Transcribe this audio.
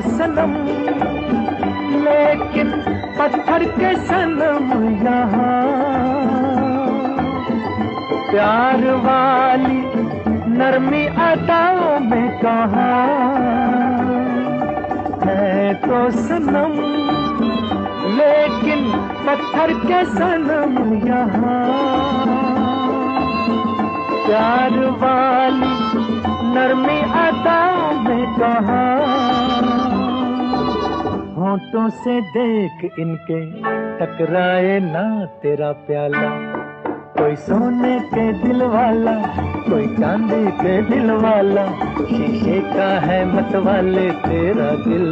सनम, लेकिन पत्थर के सनम यहाँ प्यार वाली नरमी अदाओं में कहाँ है तो सनम, लेकिन पत्थर के सनम यहाँ प्यार वाली नरमी अदाओं में कहाँ। होंठों से देख इनके टकराए ना तेरा प्याला, कोई सोने के दिल वाला कोई चांदी के दिल वाला, शीशे का है मतवाले तेरा दिल।